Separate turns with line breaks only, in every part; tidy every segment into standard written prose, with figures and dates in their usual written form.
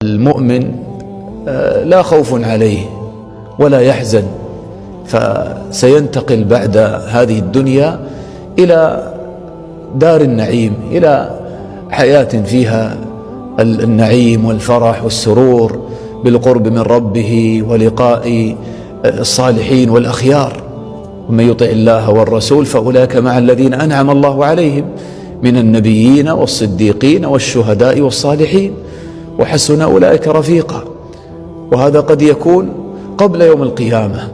المؤمن لا خوف عليه ولا يحزن، فسينتقل بعد هذه الدنيا إلى دار النعيم، إلى حياة فيها النعيم والفرح والسرور بالقرب من ربه ولقاء الصالحين والأخيار. ومن يطع الله والرسول فأولئك مع الذين أنعم الله عليهم من النبيين والصديقين والشهداء والصالحين وحسن أولئك رفيقا. وهذا قد يكون قبل يوم القيامة،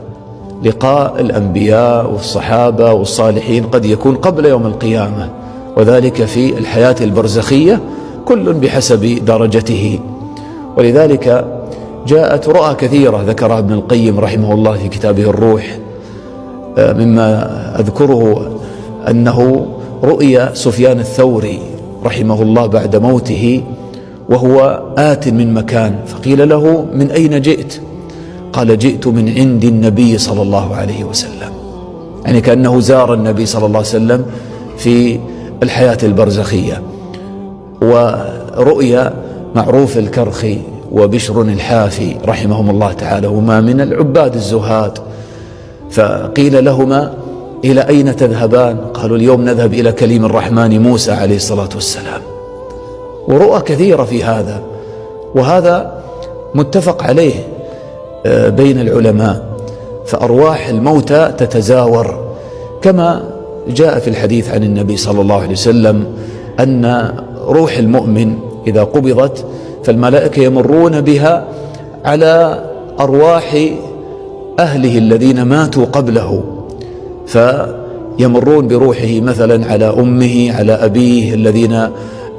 لقاء الأنبياء والصحابة والصالحين قد يكون قبل يوم القيامة، وذلك في الحياة البرزخية، كل بحسب درجته. ولذلك جاءت رؤى كثيرة ذكرها ابن القيم رحمه الله في كتابه الروح. مما أذكره أنه رؤيا سفيان الثوري رحمه الله بعد موته وهو آت من مكان، فقيل له: من أين جئت؟ قال: جئت من عند النبي صلى الله عليه وسلم، يعني كأنه زار النبي صلى الله عليه وسلم في الحياة البرزخية. ورؤيا معروف الكرخي وبشر الحافي رحمهم الله تعالى، هما من العباد الزهاد، فقيل لهما: إلى أين تذهبان؟ قالوا: اليوم نذهب إلى كليم الرحمن موسى عليه الصلاة والسلام. ورؤى كثيرة في هذا، وهذا متفق عليه بين العلماء. فأرواح الموتى تتزاور، كما جاء في الحديث عن النبي صلى الله عليه وسلم أن روح المؤمن إذا قبضت فالملائكة يمرون بها على أرواح أهله الذين ماتوا قبله، فيمرون بروحه مثلا على أمه، على أبيه الذين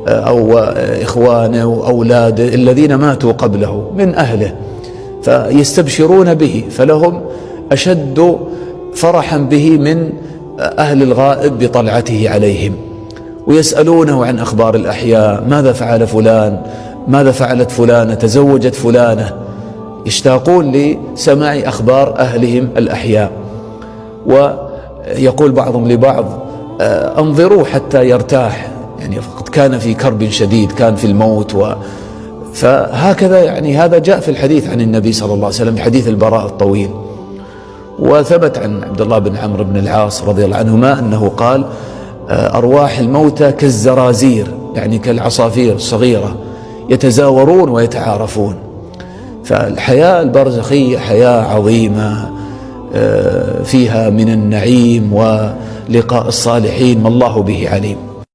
أو إخوانه وأولاده الذين ماتوا قبله من أهله، فيستبشرون به، فلهم أشد فرحا به من أهل الغائب بطلعته عليهم، ويسألونه عن أخبار الأحياء: ماذا فعل فلان؟ ماذا فعلت فلانة؟ تزوجت فلانة؟ يشتاقون لسماع أخبار أهلهم الأحياء. ويقول بعضهم لبعض: انظروا حتى يرتاح، يعني فقد كان في كرب شديد، كان في الموت. فهكذا يعني هذا جاء في الحديث عن النبي صلى الله عليه وسلم في حديث البراء الطويل. وثبت عن عبد الله بن عمرو بن العاص رضي الله عنهما أنه قال: أرواح الموتى كالزرازير، يعني كالعصافير الصغيرة، يتزاورون ويتعارفون. فالحياة البرزخية حياة عظيمة فيها من النعيم ولقاء الصالحين ما الله به عليم.